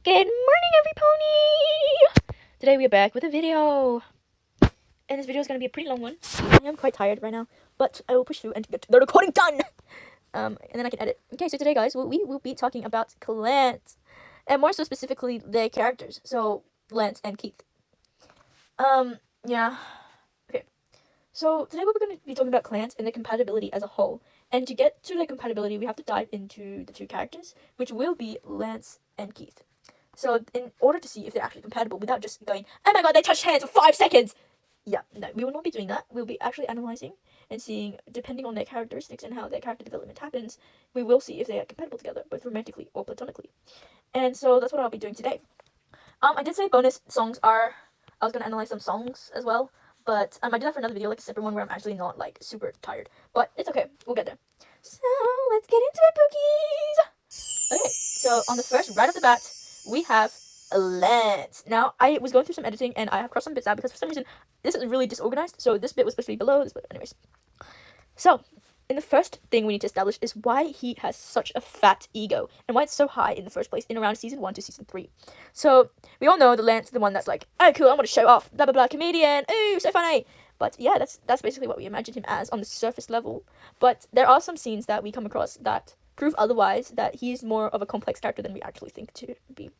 Good morning, every pony! Today we are back with a video. And this video is going to be a pretty long one. I am quite tired right now, but I will push through and get the recording done! And then I can edit. Okay, so today, guys, we will be talking about Klance. And more so specifically, their characters. So, Lance and Keith. Yeah. Okay. So, today we're going to be talking about Klance and their compatibility as a whole. And to get to their compatibility, we have to dive into the two characters, which will be Lance and Keith. So, in order to see if they're actually compatible without just going, oh my god, they touched hands for 5 seconds! Yeah, no, we will not be doing that. We'll be actually analyzing and seeing, depending on their characteristics and how their character development happens, we will see if they are compatible together, both romantically or platonically. And so, that's what I'll be doing today. I did say bonus songs are, I was going to analyze some songs as well, but I did that for another video, like a separate one where I'm actually not, like, super tired. But it's okay, we'll get there. So, let's get into it, Pookies! Okay, so on the first, right off the bat, we have Lance. Now, I was going through some editing, and I have crossed some bits out, because for some reason, this is really disorganized, so this bit was supposed to be below this, but anyways. So, in the first thing we need to establish is why he has such a fat ego, and why it's so high in the first place, in around season 1 to season 3. So, we all know the Lance is the one that's like, oh cool, I'm gonna show off, blah blah blah, comedian, ooh, so funny. But yeah, that's basically what we imagine him as on the surface level. But there are some scenes that we come across that prove otherwise, that he's more of a complex character than we actually think to be.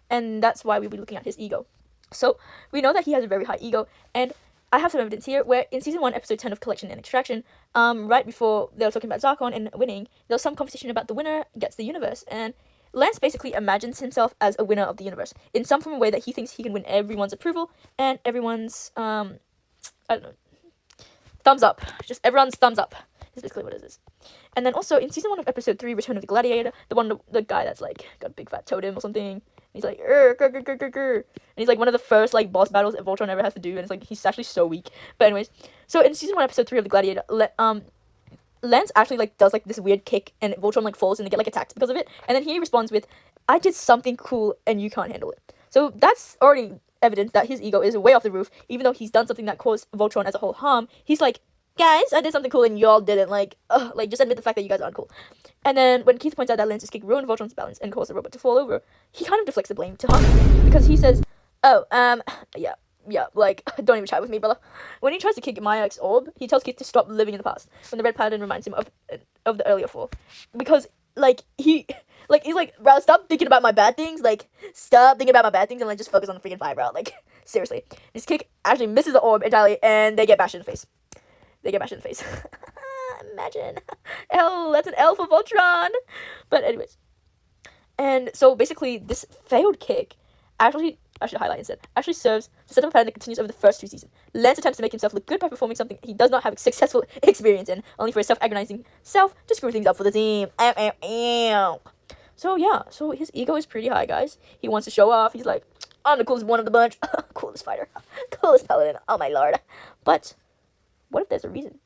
And that's why we'll be looking at his ego. So, we know that he has a very high ego, and I have some evidence here where in season 1, episode 10 of Collection and Extraction, right before they were talking about Zarkon and winning, there was some conversation about the winner gets the universe, and Lance basically imagines himself as a winner of the universe, in some form of way that he thinks he can win everyone's approval, and everyone's, I don't know, thumbs up. Just everyone's thumbs up. Is basically what it is. And then also, in season 1 of episode 3, Return of the Gladiator, the guy that's like, got a big fat totem or something, he's like, grr, grr, grr, grr, grr. And he's like one of the first like boss battles that Voltron ever has to do, and it's like, he's actually so weak. But anyways, so in season 1, episode 3 of the Gladiator, Lance actually like does like this weird kick, and Voltron like falls and they get like attacked because of it, and then he responds with, I did something cool and you can't handle it. So that's already evidence that his ego is way off the roof, even though he's done something that caused Voltron as a whole harm. He's like, guys, I did something cool and y'all didn't, like, just admit the fact that you guys aren't cool. And then when Keith points out that Lance's kick ruined Voltron's balance and caused the robot to fall over, he kind of deflects the blame to Hunk, because he says, yeah, like, don't even chat with me, brother. When he tries to kick Mayak's orb, he tells Keith to stop living in the past, when the red pattern reminds him of the earlier fall. Because, he's like, bro, stop thinking about my bad things, stop thinking about my bad things and, just focus on the freaking fight, bro, seriously. His kick actually misses the orb entirely, and they get bashed in the face. Imagine. L, that's an L for Voltron. But anyways. And so basically this failed kick actually, I should highlight instead, actually serves to set up a pattern that continues over the first 2 seasons. Lance attempts to make himself look good by performing something he does not have successful experience in, only for his self-aggrandizing self to screw things up for the team. So yeah, so his ego is pretty high, guys. He wants to show off. He's like, I'm the coolest one of the bunch. Coolest fighter. Coolest paladin. Oh my lord. But what if there's a reason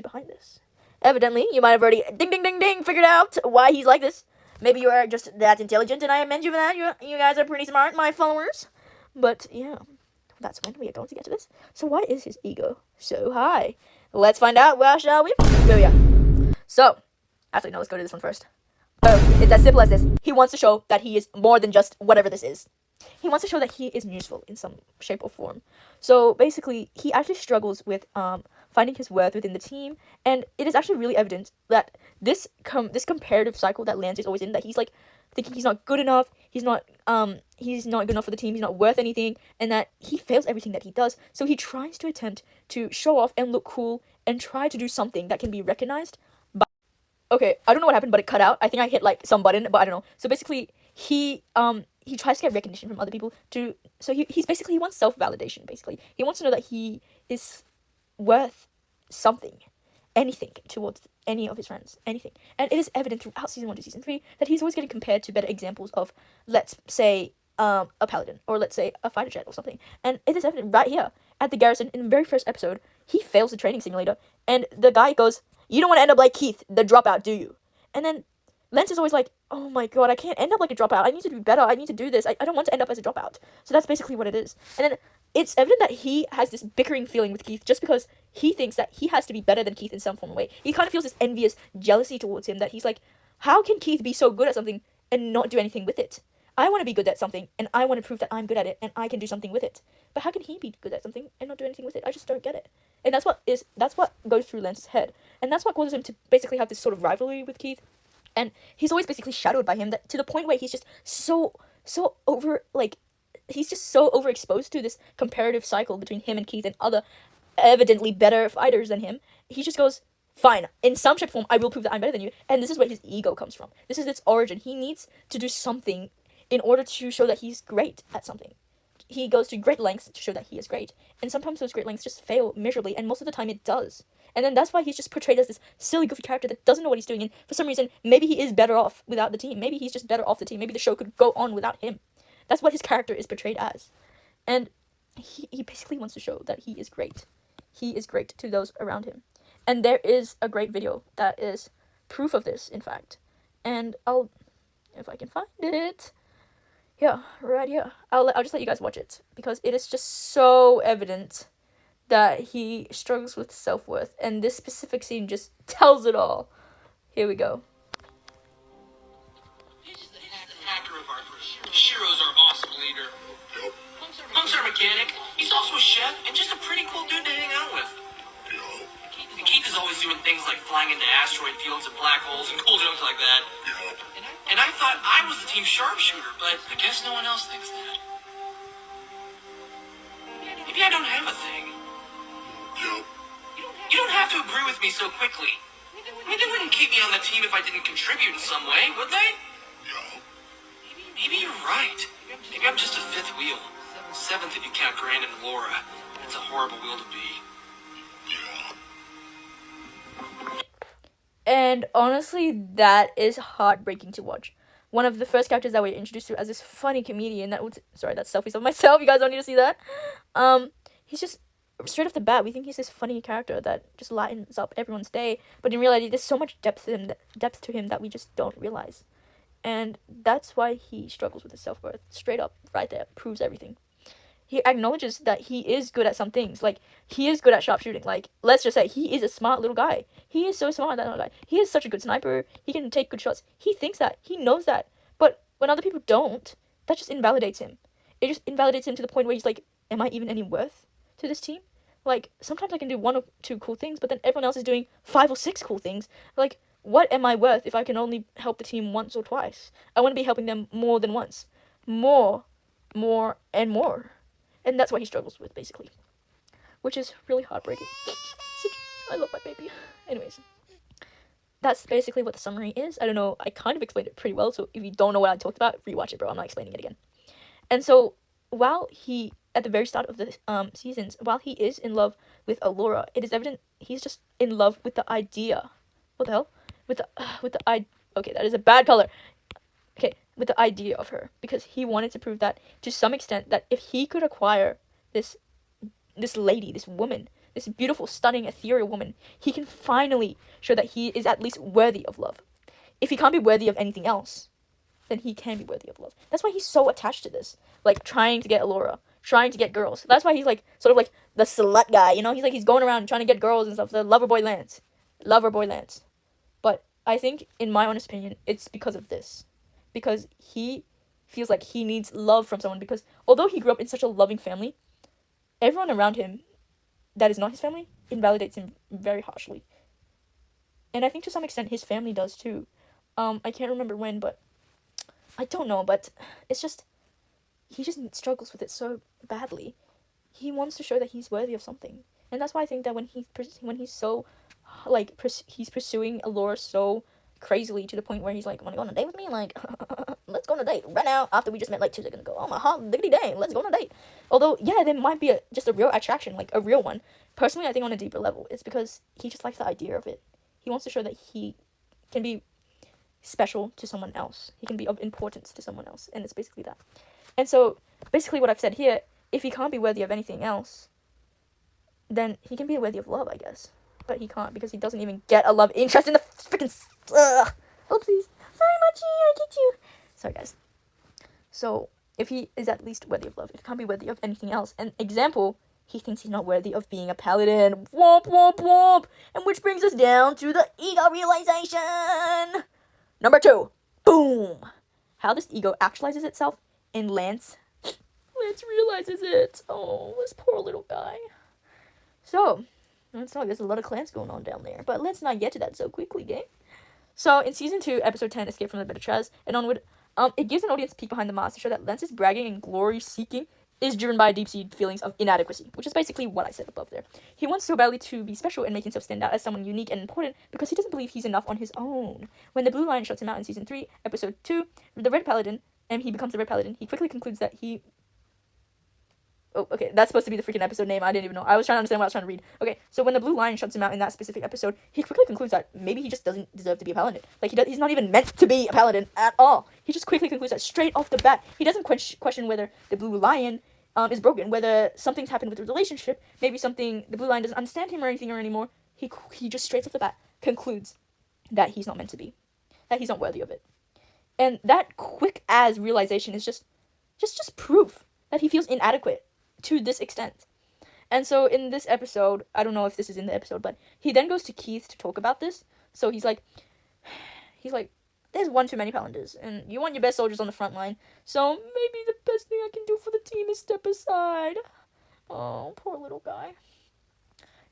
behind this? Evidently, you might have already ding ding ding ding figured out why he's like this. Maybe you are just that intelligent, and I commend you for that. You guys are pretty smart, my followers. But yeah, that's when we are going to get to this. So why is his ego so high? Let's find out. Well, shall we? Here we are. So, actually, no, let's go to this one first. Oh, it's as simple as this. He wants to show that he is more than just whatever this is. He wants to show that he is useful in some shape or form. So basically, he actually struggles with finding his worth within the team, and it is actually really evident that this comparative cycle that Lance is always in, that he's like thinking he's not good enough, he's not good enough for the team, he's not worth anything, and that he fails everything that he does. So he tries to attempt to show off and look cool and try to do something that can be recognized by. Okay, I don't know what happened, but it cut out. I think I hit like some button, but I don't know. So basically, he tries to get recognition from other people so he wants self-validation. Basically, he wants to know that he is worth something, anything, towards any of his friends, anything. And it is evident throughout season 1 to season 3 that he's always getting compared to better examples of, let's say, a paladin, or let's say a fighter jet or something. And it is evident right here at the garrison in the very first episode. He fails the training simulator, and the guy goes, you don't want to end up like Keith, the dropout, do you? And then Lance is always like, oh my god, I can't end up like a dropout. I need to do better. I need to do this. I don't want to end up as a dropout. So that's basically what it is. And then it's evident that he has this bickering feeling with Keith just because he thinks that he has to be better than Keith in some form of way. He kind of feels this envious jealousy towards him, that he's like, how can Keith be so good at something and not do anything with it? I want to be good at something, and I want to prove that I'm good at it, and I can do something with it. But how can he be good at something and not do anything with it? I just don't get it. And that's what goes through Lance's head, and that's what causes him to basically have this sort of rivalry with Keith. And he's always basically shadowed by him, that to the point where he's just so over, like, he's just so overexposed to this comparative cycle between him and Keith and other evidently better fighters than him. He just goes, fine, in some shape or form, I will prove that I'm better than you. And this is where his ego comes from. This is its origin. He needs to do something in order to show that he's great at something. He goes to great lengths to show that he is great. And sometimes those great lengths just fail miserably, and most of the time it does. And then that's why he's just portrayed as this silly, goofy character that doesn't know what he's doing. And for some reason, maybe he is better off without the team. Maybe he's just better off the team. Maybe the show could go on without him. That's what his character is portrayed as. And he basically wants to show that he is great. He is great to those around him. And there is a great video that is proof of this, in fact. And I'll, if I can find it, yeah, right here. I'll just let you guys watch it, because it is just so evident that he struggles with self-worth, and this specific scene just tells it all. Here we go. Hacker of our group. Shiro's our awesome leader. Yep. Punk's our mechanic. He's also a chef and just a pretty cool dude to hang out with. Yep. And Keith is always doing things like flying into asteroid fields and black holes and cool junk like that. Yep. And I thought I was the team sharpshooter, but I guess no one else thinks that. Maybe I don't have a thing. Yep. You don't have to agree with me so quickly. I mean, they wouldn't keep me on the team if I didn't contribute in some way, would they? Yep. Maybe you're right. Maybe I'm just a fifth wheel. Seventh if you count Grant and Laura. It's a horrible wheel to be. Yeah. And honestly, that is heartbreaking to watch. One of the first characters that we introduced to as this funny comedian that was, sorry, that's selfies of myself. You guys don't need to see that. He's just, straight off the bat, we think he's this funny character that just lightens up everyone's day. But in reality, there's so much depth to him that we just don't realize. And that's why he struggles with his self-worth. Straight up, right there, proves everything. He acknowledges that he is good at some things. Like, he is good at sharpshooting. Like, let's just say, he is a smart little guy. He is so smart, that little guy. He is such a good sniper. He can take good shots. He thinks that. He knows that. But when other people don't, that just invalidates him. It just invalidates him to the point where he's like, am I even any worth to this team? Like, sometimes I can do one or two cool things, but then everyone else is doing 5 or 6 cool things. Like, what am I worth if I can only help the team once or twice? I want to be helping them more than once. More, and more. And that's what he struggles with, basically. Which is really heartbreaking. I love my baby. Anyways. That's basically what the summary is. I don't know, I kind of explained it pretty well, so if you don't know what I talked about, rewatch it, bro. I'm not explaining it again. And so, while he, at the very start of the seasons, while he is in love with Allura, it is evident he's just in love with the idea. What the hell? With the okay, that is a bad color. Okay, with the idea of her, because he wanted to prove that, to some extent, that if he could acquire this lady, this woman, this beautiful, stunning, ethereal woman, he can finally show that he is at least worthy of love. If he can't be worthy of anything else, then he can be worthy of love. That's why he's so attached to this, like, trying to get Allura, trying to get girls. That's why he's, like, sort of like the slut guy, you know? He's going around trying to get girls and stuff, the lover boy Lance. But I think, in my honest opinion, it's because of this. Because he feels like he needs love from someone, because although he grew up in such a loving family, everyone around him that is not his family invalidates him very harshly. And I think to some extent his family does too. I can't remember when, but I don't know, but it's just, he just struggles with it so badly. He wants to show that he's worthy of something. And that's why I think that when he's so, like, he's pursuing Allura so crazily to the point where he's like, wanna go on a date with me? Like, let's go on a date right now, after we just met like 2 seconds ago. Oh my hot diggity dang, let's go on a date. Although, yeah, there might be just a real attraction, like a real one. Personally, I think on a deeper level, it's because he just likes the idea of it. He wants to show that he can be special to someone else. He can be of importance to someone else, and it's basically that. And so, basically what I've said here, if he can't be worthy of anything else, then he can be worthy of love, I guess. But he can't, because he doesn't even get a love interest in the freaking... Oopsies. Sorry, Machi, I kicked you. Sorry, guys. So, if he is at least worthy of love, if he can't be worthy of anything else, an example, he thinks he's not worthy of being a paladin. Womp, womp, womp. And which brings us down to the ego realization. Number 2. Boom. how this ego actualizes itself in Lance. Lance realizes it. Oh, this poor little guy. So, let's talk. There's a lot of Klance going on down there, but let's not get to that so quickly, gang. So, in season 2, episode 10, Escape from the Bitter Chaz, and onward, it gives an audience a peek behind the mask to show that Lance's bragging and glory seeking is driven by deep-seated feelings of inadequacy, which is basically what I said above there. He wants so badly to be special and make himself stand out as someone unique and important because he doesn't believe he's enough on his own. When the Blue Lion shuts him out in season 3, episode 2, the Red Paladin, and he becomes the Red Paladin, he quickly concludes that he... Oh, okay, that's supposed to be the freaking episode name. I didn't even know. I was trying to understand what I was trying to read. Okay, so when the Blue Lion shuts him out in that specific episode, he quickly concludes that maybe he just doesn't deserve to be a paladin. Like, he's not even meant to be a paladin at all. He just quickly concludes that straight off the bat. He doesn't question whether the Blue Lion is broken, whether something's happened with the relationship, maybe something, the Blue Lion doesn't understand him or anything or anymore. He just straight off the bat concludes that he's not meant to be, that he's not worthy of it. And that quick-as realization is just proof that he feels inadequate to this extent. And so in this episode, I don't know if this is in the episode, but he then goes to Keith to talk about this. So he's like, there's one too many paladins, and you want your best soldiers on the front line, so maybe the best thing I can do for the team is step aside. Oh, poor little guy.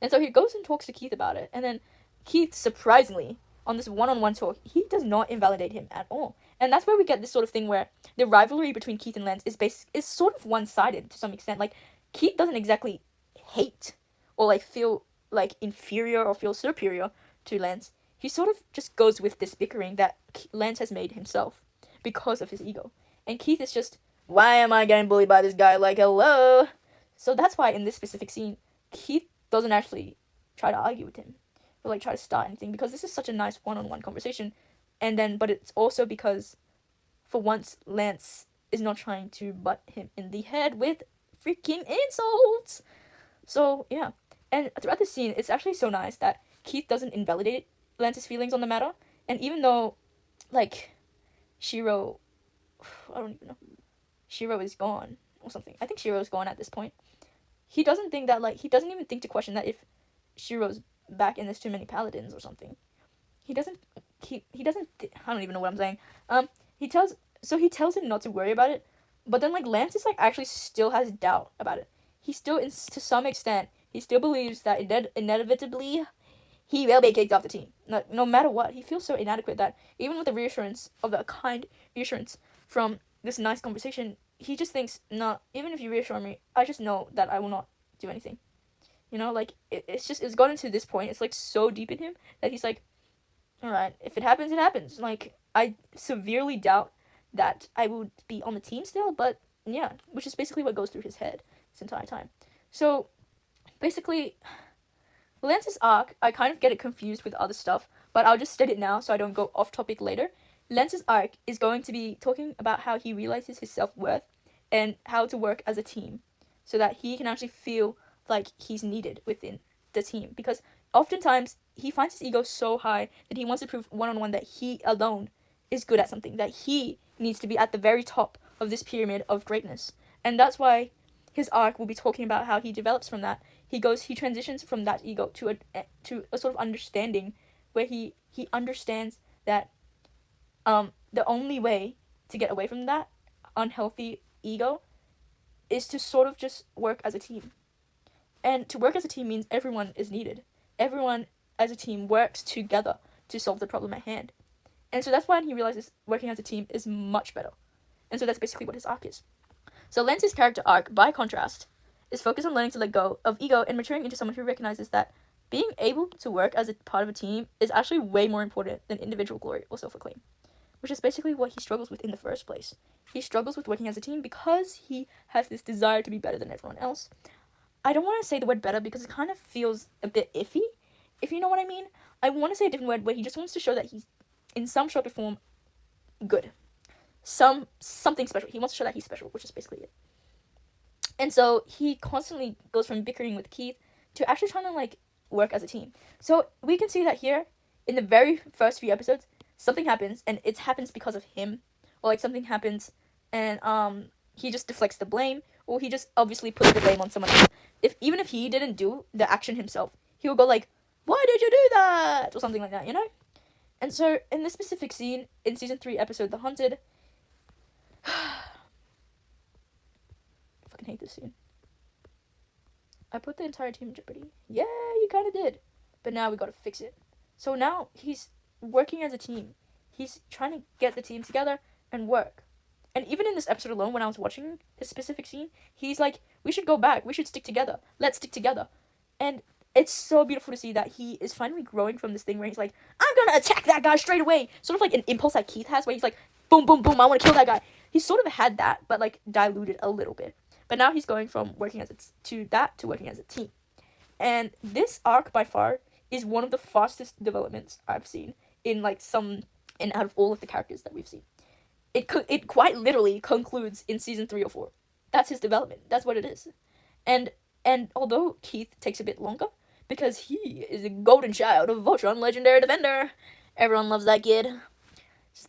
And so he goes and talks to Keith about it, and then Keith, surprisingly, on this one-on-one talk, he does not invalidate him at all. And that's where we get this sort of thing where the rivalry between Keith and Lance is sort of one-sided to some extent. Like, Keith doesn't exactly hate or, like, feel, like, inferior or feel superior to Lance. He sort of just goes with this bickering that Lance has made himself because of his ego. And Keith is just, why am I getting bullied by this guy? Like, hello? So that's why in this specific scene, Keith doesn't actually try to argue with him or, like, try to start anything, because this is such a nice one-on-one conversation. And then, but it's also because, for once, Lance is not trying to butt him in the head with freaking insults. So, yeah. And throughout the scene, it's actually so nice that Keith doesn't invalidate Lance's feelings on the matter. And even though, like, Shiro, I don't even know, Shiro is gone or something. I think Shiro's gone at this point. He doesn't think that, like, he doesn't even think to question that if Shiro's back and there's too many paladins or something. He doesn't, I don't even know what I'm saying. He tells him not to worry about it, but then, like, Lance is, like, actually still has doubt about it. He still, to some extent, he still believes that inevitably he will be kicked off the team. No matter what, he feels so inadequate that even with the reassurance of a kind reassurance from this nice conversation, he just thinks, nah, even if you reassure me, I just know that I will not do anything. You know, like, it's gotten to this point, it's, like, so deep in him that he's like, alright, if it happens, it happens. Like, I severely doubt that I would be on the team still, but yeah, which is basically what goes through his head this entire time. So, basically, Lance's arc, I kind of get it confused with other stuff, but I'll just state it now so I don't go off topic later. Lance's arc is going to be talking about how he realizes his self-worth and how to work as a team so that he can actually feel like he's needed within the team, because oftentimes he finds his ego so high that he wants to prove one-on-one that he alone is good at something, that he needs to be at the very top of this pyramid of greatness. And that's why his arc will be talking about how he develops from that. He transitions from that ego to a sort of understanding where he understands that the only way to get away from that unhealthy ego is to sort of just work as a team. And to work as a team means everyone is needed. Everyone as a team works together to solve the problem at hand. And so that's why he realizes working as a team is much better. And so that's basically what his arc is. So Lance's character arc, by contrast, is focused on learning to let go of ego and maturing into someone who recognizes that being able to work as a part of a team is actually way more important than individual glory or self-acclaim, which is basically what he struggles with in the first place. He struggles with working as a team because he has this desire to be better than everyone else. I don't want to say the word better because it kind of feels a bit iffy, if you know what I mean. I want to say a different word where he just wants to show that he's, in some shape or form, good. Something special. He wants to show that he's special, which is basically it. And so he constantly goes from bickering with Keith to actually trying to, like, work as a team. So we can see that here, in the very first few episodes, something happens, and it happens because of him. Or, like, something happens, and he just deflects the blame, or he just obviously puts the blame on someone else. Even if he didn't do the action himself, he will go like, why did you do that? Or something like that, you know? And so, in this specific scene, in Season 3, episode The Hunted, Fucking hate this scene. I put the entire team in jeopardy. Yeah, you kind of did. But now we gotta fix it. So now he's working as a team. He's trying to get the team together and work. And even in this episode alone, when I was watching this specific scene, he's like, we should go back. We should stick together. Let's stick together. And it's so beautiful to see that he is finally growing from this thing where he's like, I'm gonna attack that guy straight away. Sort of like an impulse that Keith has where he's like, boom, boom, boom, I want to kill that guy. He sort of had that, but like diluted a little bit. But now he's going from working as to working as a team. And this arc by far is one of the fastest developments I've seen in like out of all of the characters that we've seen. It quite literally concludes in season 3 or 4. That's his development. That's what it is. And although Keith takes a bit longer because he is a golden child of Voltron Legendary Defender, everyone loves that kid.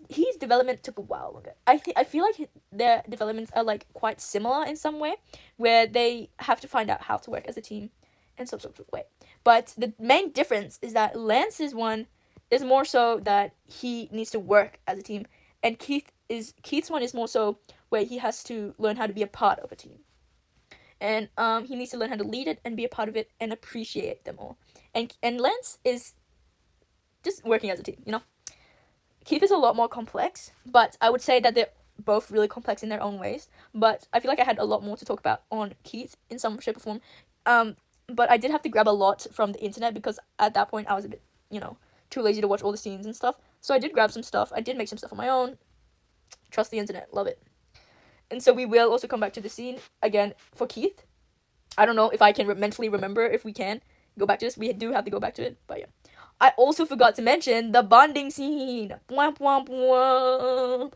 His development took a while longer. I feel like their developments are like quite similar in some way, where they have to find out how to work as a team in some sort of way. But the main difference is that Lance's one is more so that he needs to work as a team, and Keith's one is more so where he has to learn how to be a part of a team. And he needs to learn how to lead it and be a part of it and appreciate them all. And Lance is just working as a team, you know? Keith is a lot more complex, but I would say that they're both really complex in their own ways. But I feel like I had a lot more to talk about on Keith in some shape or form. But I did have to grab a lot from the internet because at that point I was a bit, too lazy to watch all the scenes and stuff. So I did grab some stuff. I did make some stuff on my own. Trust the internet. Love it. And so we will also come back to the scene again for Keith. I don't know if I can mentally remember if we can go back to this. We do have to go back to it, but yeah. I also forgot to mention the bonding scene. Womp womp womp.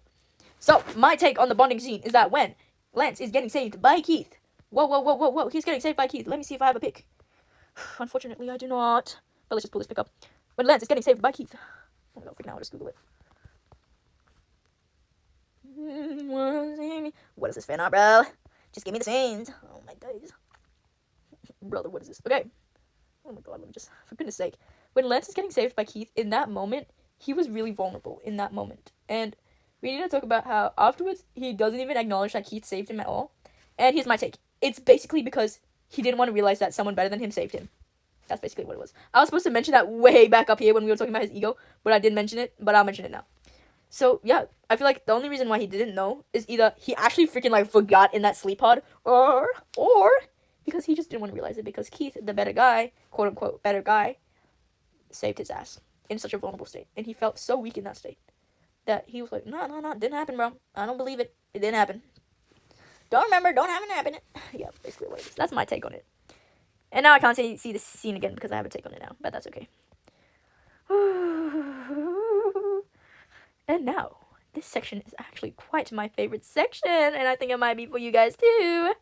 So, my take on the bonding scene is that when Lance is getting saved by Keith. Whoa. He's getting saved by Keith. Let me see if I have a pick. Unfortunately, I do not. But let's just pull this pick up. When Lance is getting saved by Keith. Oh my god, freaking out. I'll just Google it. What is this fan art, bro? Just give me the scenes. Oh my days. Brother, what is this? Okay. Oh my god, let me just, for goodness sake. When Lance is getting saved by Keith, in that moment, he was really vulnerable in that moment. And we need to talk about how afterwards, he doesn't even acknowledge that Keith saved him at all. And here's my take. It's basically because he didn't want to realize that someone better than him saved him. That's basically what it was. I was supposed to mention that way back up here when we were talking about his ego, but I didn't mention it, but I'll mention it now. So, yeah, I feel like the only reason why he didn't know is either he actually freaking, like, forgot in that sleep pod, or because he just didn't want to realize it because Keith, the better guy, quote-unquote better guy, saved his ass in such a vulnerable state. And he felt so weak in that state that he was like, no, it didn't happen, bro. I don't believe it. It didn't happen. Don't remember, don't have it happen. Yeah, basically what it is. That's my take on it. And now I can't see the scene again because I have a take on it now, but that's okay. And now, this section is actually quite my favorite section, and I think it might be for you guys too.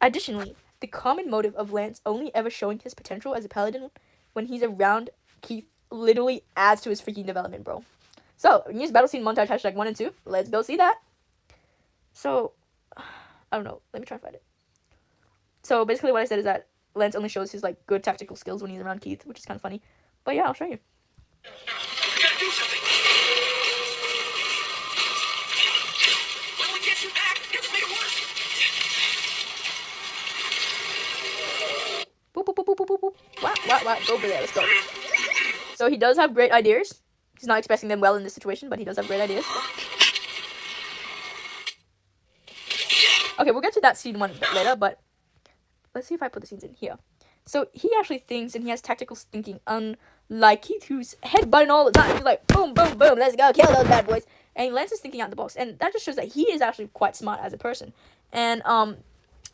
Additionally, the common motive of Lance only ever showing his potential as a paladin when he's around Keith literally adds to his freaking development, bro. So, news battle scene montage hashtag 1 and 2. Let's go see that. So, I don't know. Let me try and find it. So, basically what I said is that Lance only shows his, like, good tactical skills when he's around Keith, which is kind of funny. But yeah, I'll show you. We gotta do something. When we get you back, it's made worse. Boop, boop, boop, boop, boop, boop. Wow. Go over there. Let's go. So he does have great ideas. He's not expressing them well in this situation, but he does have great ideas. Okay, we'll get to that scene one bit later, but let's see if I put the scenes in here. So he actually thinks, and he has tactical thinking, unlike Keith, who's headbutting all the time. He's like, boom, boom, boom, let's go, kill those bad boys. And Lance is thinking out the box, and that just shows that he is actually quite smart as a person. And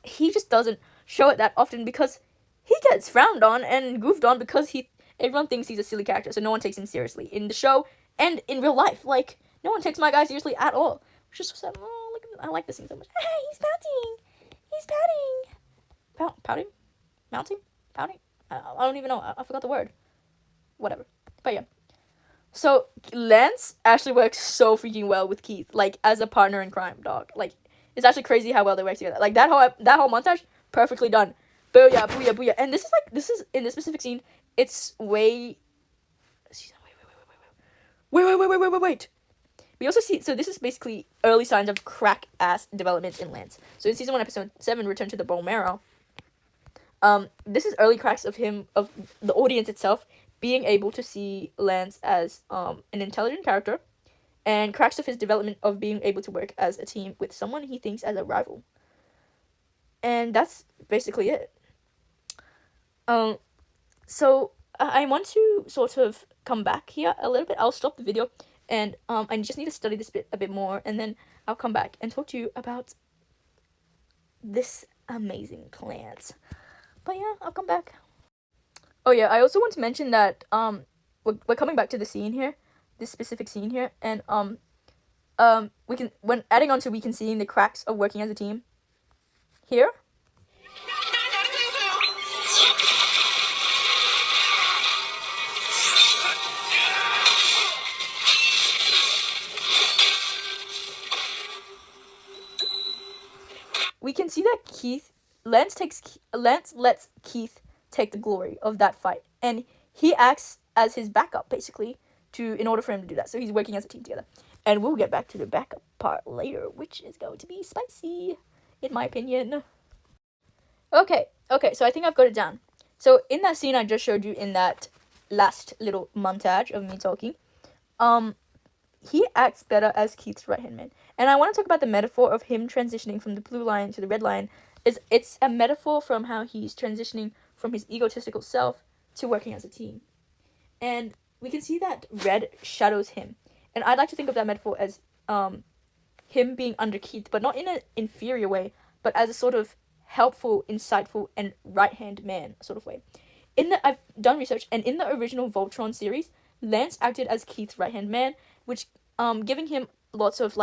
he just doesn't show it that often because he gets frowned on and goofed on because everyone thinks he's a silly character, so no one takes him seriously in the show and in real life. Like, no one takes my guy seriously at all. Which is so sad. Oh, look at I like this scene so much. Hey, he's pouting. He's pouting. Pouting? Mounting? Pouting? I don't even know. I forgot the word. Whatever. But yeah. So, Lance actually works so freaking well with Keith. Like, as a partner in crime, dog. Like, it's actually crazy how well they work together. Like, that whole montage, perfectly done. Booyah, booyah, booyah. And this is, in this specific scene, it's way... Wait. We also see, so this is basically early signs of crack ass development in Lance. So in season 1, episode 7, Return to the Bone Marrow, this is early cracks of him, of the audience itself, being able to see Lance as an intelligent character, and cracks of his development of being able to work as a team with someone he thinks as a rival. And that's basically it. So I want to sort of come back here a little bit. I'll stop the video, and I just need to study this bit a bit more, and then I'll come back and talk to you about this amazing Klance. But yeah, I'll come back. Oh yeah, I also want to mention that we're coming back to the scene here, this specific scene here, and we can, when adding on to, we can see the cracks of working as a team here. We can see that Lance lets Keith take the glory of that fight, and he acts as his backup basically in order for him to do that. So he's working as a team together, and we'll get back to the backup part later, which is going to be spicy, in my opinion. Okay, so I think I've got it down. So in that scene I just showed you, in that last little montage of me talking, he acts better as Keith's right-hand man. And I want to talk about the metaphor of him transitioning from the blue line to the red line. It's a metaphor from how he's transitioning from his egotistical self to working as a team. And we can see that red shadows him. And I'd like to think of that metaphor as him being under Keith, but not in an inferior way, but as a sort of helpful, insightful, and right-hand man sort of way. I've done research, and in the original Voltron series, Lance acted as Keith's right-hand man, which giving him lots of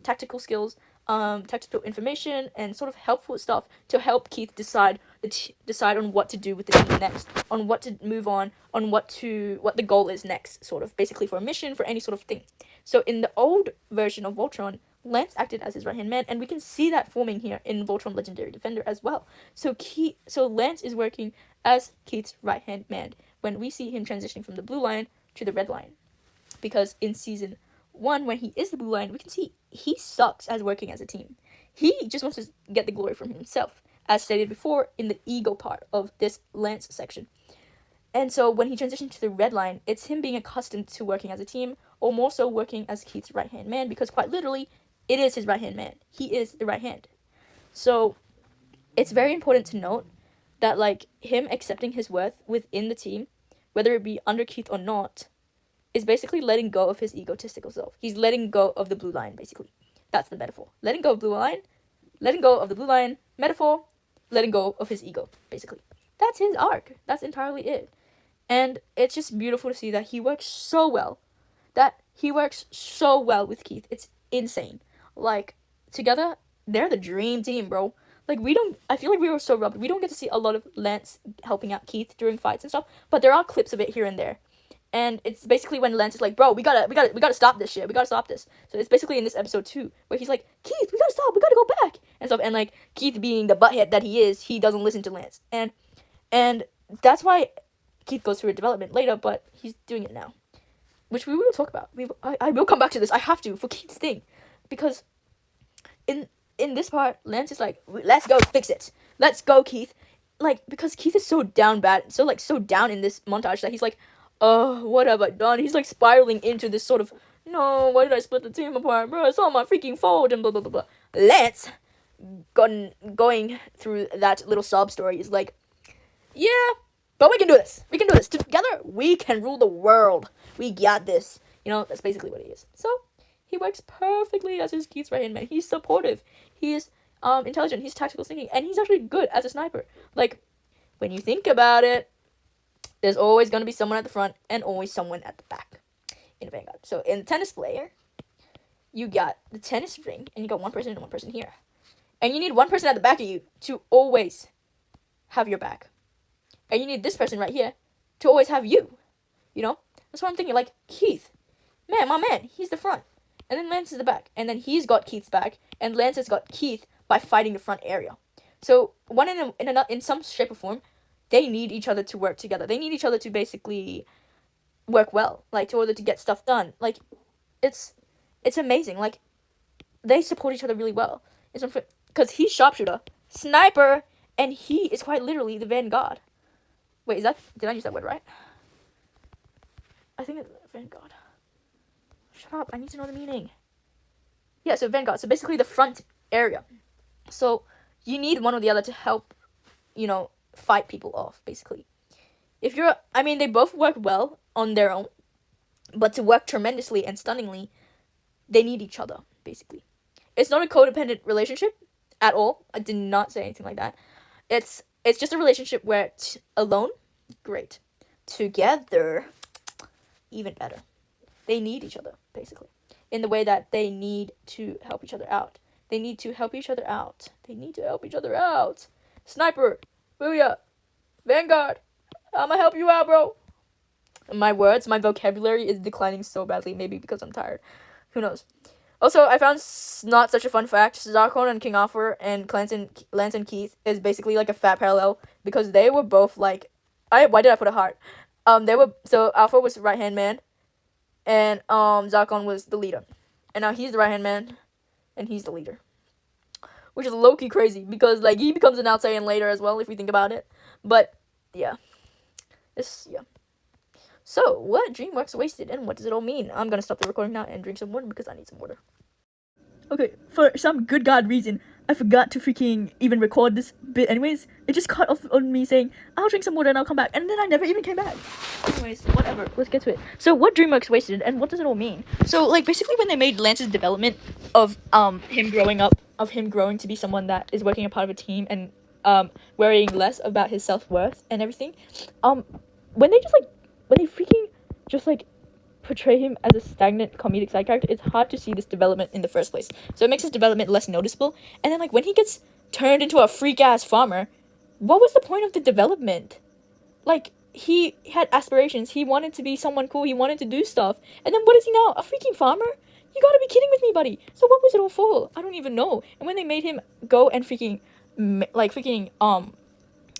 tactical skills, tactical information, and sort of helpful stuff to help Keith decide on what to do with the team next, on what to move on what the goal is next, sort of basically for a mission, for any sort of thing. So in the old version of Voltron, Lance acted as his right-hand man, and we can see that forming here in Voltron Legendary Defender as well. So Lance is working as Keith's right-hand man when we see him transitioning from the blue line to the red line. Because in season 1, when he is the blue line, we can see he sucks as working as a team. He just wants to get the glory from himself, as stated before in the ego part of this Lance section. And so when he transitioned to the red line, it's him being accustomed to working as a team, or more so working as Keith's right-hand man, because quite literally, it is his right-hand man. He is the right hand. So it's very important to note that him accepting his worth within the team, whether it be under Keith or not, is basically letting go of his egotistical self. He's letting go of the blue line, basically. That's the metaphor. Letting go of the blue line, metaphor, letting go of his ego, basically. That's his arc. That's entirely it. And it's just beautiful to see that he works so well. With Keith. It's insane. Together, they're the dream team, bro. I feel like we were so robbed. We don't get to see a lot of Lance helping out Keith during fights and stuff, but there are clips of it here and there. And it's basically when Lance is like, bro, we gotta stop this shit. We gotta stop this. So it's basically in this episode 2, where he's like, Keith, we gotta stop. We gotta go back. And stuff. And Keith being the butthead that he is, he doesn't listen to Lance. And that's why Keith goes through a development later, but he's doing it now. Which we will talk about. I will come back to this. I have to, for Keith's thing. Because in this part, Lance is like, let's go fix it. Let's go, Keith. Because Keith is so down bad, so down in this montage that he's like, oh, what have I done? He's spiraling into this sort of, no, why did I split the team apart, bro? It's all my freaking fault, and blah, blah, blah, blah. Lance, going through that little sob story, is like, yeah, but we can do this. We can do this. Together, we can rule the world. We got this. That's basically what he is. So, he works perfectly as his Keith's right-hand man. He's supportive. He's intelligent. He's tactical thinking. And he's actually good as a sniper. When you think about it, there's always going to be someone at the front and always someone at the back in a Vanguard. So in the tennis player, you got the tennis ring, and you got one person and one person here. And you need one person at the back of you to always have your back. And you need this person right here to always have you. That's what I'm thinking. Keith, man, my man, he's the front. And then Lance is the back. And then he's got Keith's back. And Lance has got Keith by fighting the front area. So one in some shape or form, they need each other to work together. They need each other to basically work well, in order to get stuff done. It's it's amazing. Like, they support each other really well. It's because he's sharpshooter, sniper, and he is quite literally the vanguard. Wait, did I use that word right? I think it's vanguard. Shut up, I need to know the meaning. Yeah, so vanguard. So basically the front area. So you need one or the other to help, fight people off, basically. They both work well on their own, but to work tremendously and stunningly, they need each other, basically. It's not a codependent relationship at all. I did not say anything like that. It's just a relationship where alone, great. Together, even better. They need each other, basically. In the way that they need to help each other out. They need to help each other out. Sniper, booyah, vanguard, I'ma help you out, bro. My vocabulary is declining so badly. Maybe because I'm tired. Who knows? Also, I found not such a fun fact. Zarkon and King Arthur and Lance and Keith is basically like a fat parallel because they were both like, why did I put a heart? Arthur was right hand man, and Zarkon was the leader, and now he's the right hand man, and he's the leader, which is low-key crazy because like he becomes an outsider later as well if we think about it. But yeah, So, what DreamWorks wasted and what does it all mean? I'm gonna stop the recording now and drink some water because I need some water. Okay, for some good god reason, I forgot to freaking even record this bit anyways. It just cut off on me saying, I'll drink some water and I'll come back. And then I never even came back. Anyways, whatever. Let's get to it. So, what DreamWorks wasted and what does it all mean? So, like, basically when they made Lance's development of him growing up, of him growing to be someone that is working a part of a team and worrying less about his self-worth and everything, when they freaking just like portray him as a stagnant comedic side character, it's hard to see this development in the first place. So it makes his development less noticeable. And then like when he gets turned into a freak ass farmer, what was the point of the development? Like, he had aspirations, he wanted to be someone cool, he wanted to do stuff, and then what is he now? A freaking farmer? You gotta be kidding with me, buddy. So what was it all for? I don't even know. And when they made him go and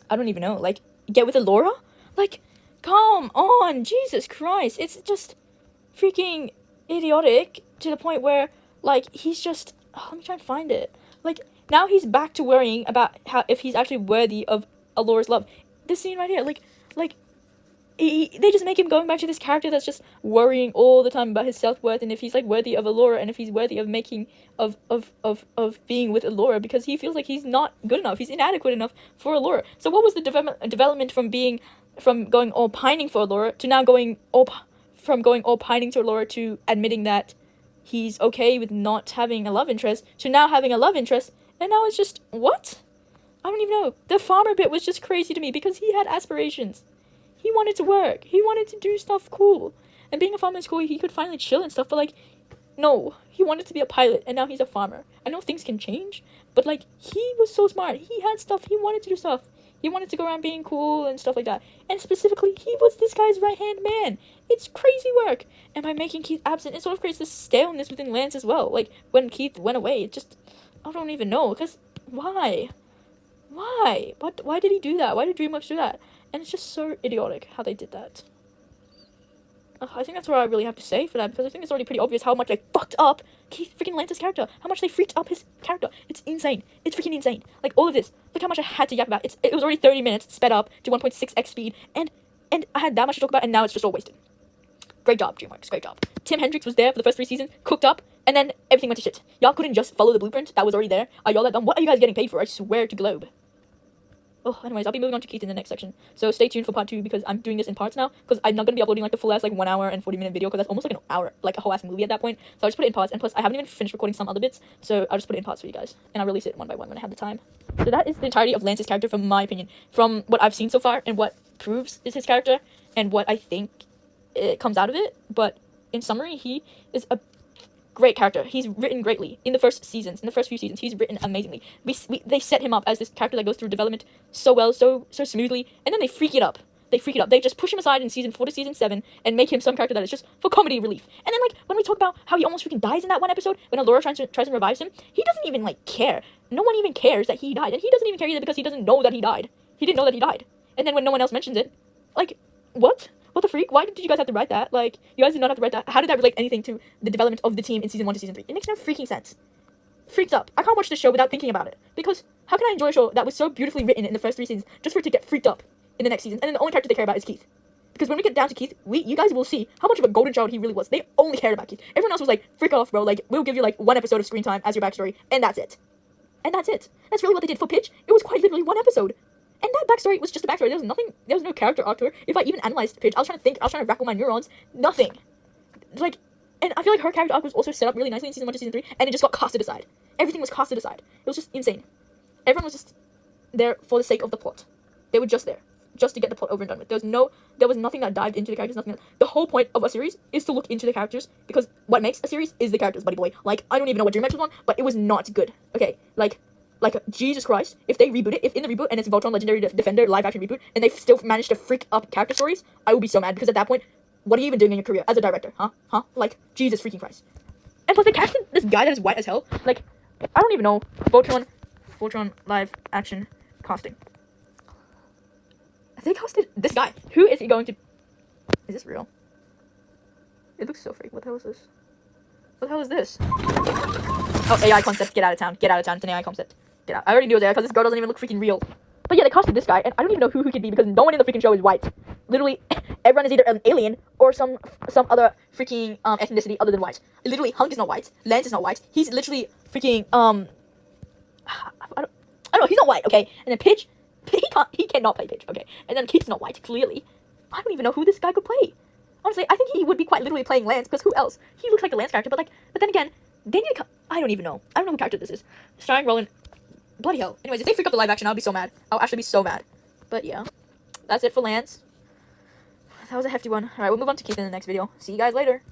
I don't even know, like, get with Elora? Like, come on, Jesus Christ. It's just freaking idiotic to the point where, like, he's just... let me try and find it. Like, now he's back to worrying about if he's actually worthy of Elora's love. This scene right here, they just make him going back to this character that's just worrying all the time about his self-worth and if he's, like, worthy of Elora and if he's worthy of of being with Elora because he feels like he's not good enough. He's inadequate enough for Elora. So what was the development from going all pining for Elora to now going all pining to Elora to admitting that he's okay with not having a love interest to now having a love interest, and now it's just, what? I don't even know. The farmer bit was just crazy to me because he had aspirations. He wanted to work. He wanted to do stuff cool. And being a farmer is cool. He could finally chill and stuff, but like, no. He wanted to be a pilot, and now he's a farmer. I know things can change, but like, he was so smart. He had stuff. He wanted to do stuff. He wanted to go around being cool and stuff like that. And specifically, he was this guy's right-hand man. It's crazy work. And by making Keith absent, it sort of creates this staleness within Lance as well. Like, when Keith went away, it just... I don't even know. Because, why? Why? Why did he do that? Why did DreamWorks do that? And it's just so idiotic how they did that. I think that's what I really have to say for that, because I think it's already pretty obvious how much they fucked up Keith freaking Lance's character. How much they freaked up his character. It's insane. It's freaking insane. Like, all of this. Look how much I had to yap about. It was already 30 minutes, sped up to 1.6x speed, and I had that much to talk about, and now it's just all wasted. Great job, DreamWorks. Great job. Tim Hendricks was there for the first 3 seasons, cooked up, and then everything went to shit. Y'all couldn't just follow the blueprint that was already there. Are y'all that dumb? What are you guys getting paid for? I swear to Globe. Oh, anyways, I'll be moving on to Keith in the next section. So stay tuned for part 2 because I'm doing this in parts now. Because I'm not going to be uploading like the full ass like 1 hour and 40-minute video because that's almost like an hour, like a whole ass movie at that point. So I'll just put it in parts. And plus, I haven't even finished recording some other bits. So I'll just put it in parts for you guys. And I'll release it one by one when I have the time. So that is the entirety of Lance's character from my opinion. From what I've seen so far and what proves is his character and what I think it comes out of it. But in summary, he is a great character. He's written greatly in the first few seasons. He's written amazingly. They set him up as this character that goes through development so well, so smoothly, and then they freak it up. They just push him aside in season 4 to season 7 and make him some character that is just for comedy relief. And then, like, when we talk about how he almost freaking dies in that one episode, when Elora tries and revives him, he doesn't even, like, care. No one even cares that he died, and he doesn't even care either because he doesn't know that he died. He didn't know that he died. And then when no one else mentions it, like, what? what the freak? Why did you guys have to write that? Like, you guys did not have to write that. How did that relate anything to the development of the team in season 1 to season 3? It makes no freaking sense. Freaked up. I can't watch this show without thinking about it. Because how can I enjoy a show that was so beautifully written in the first 3 seasons just for it to get freaked up in the next season? And then the only character they care about is Keith. Because when we get down to Keith, you guys will see how much of a golden child he really was. They only cared about Keith. Everyone else was like, freak off, bro. Like, we'll give you like 1 episode of screen time as your backstory, and that's it. And that's it. That's really what they did for Pidge. It was quite literally 1 episode. And that backstory was just a backstory. There was nothing, there was no character arc to her. If I even analyzed Pidge, I was trying to think, I was trying to rackle my neurons. Nothing. Like, and I feel like her character arc was also set up really nicely in season 1 to season 3, and it just got casted aside. Everything was casted aside. It was just insane. Everyone was just there for the sake of the plot. They were just there, just to get the plot over and done with. There was nothing that dived into the characters, nothing. The whole point of a series is to look into the characters, because what makes a series is the characters, buddy boy. Like, I don't even know what DreamHack was on, but it was not good. Okay, like, Jesus Christ, if they reboot it, if in the reboot and it's Voltron Legendary Defender live action reboot, and they still manage to freak up character stories, I will be so mad, because at that point, what are you even doing in your career as a director, huh? Like, Jesus freaking Christ. And plus, they casted this guy that is white as hell. Like, I don't even know. Voltron live action casting. They casted this guy. Who is he going to? Is this real? It looks so fake. What the hell is this? What the hell is this? Oh, AI concept. Get out of town. Get out of town. It's an AI concept. Get out. I already knew it was AI because this girl doesn't even look freaking real. But yeah, they casted this guy, and I don't even know who he could be because no one in the freaking show is white. Literally, everyone is either an alien or some other freaking ethnicity other than white. Literally, Hunk is not white. Lance is not white. He's literally freaking I don't know. He's not white. Okay, and then Pidge, he cannot play Pidge. Okay, and then Keith's not white. Clearly, I don't even know who this guy could play. Honestly, I think he would be quite literally playing Lance, because who else? He looks like the Lance character, but then again, they need to. I don't even know. I don't know who character this is. Starring Roland. Bloody hell. Anyways, if they freak up the live action, I'll be so mad. I'll actually be so mad. But yeah, that's it for Lance. That was a hefty one. Alright, we'll move on to Keith in the next video. See you guys later.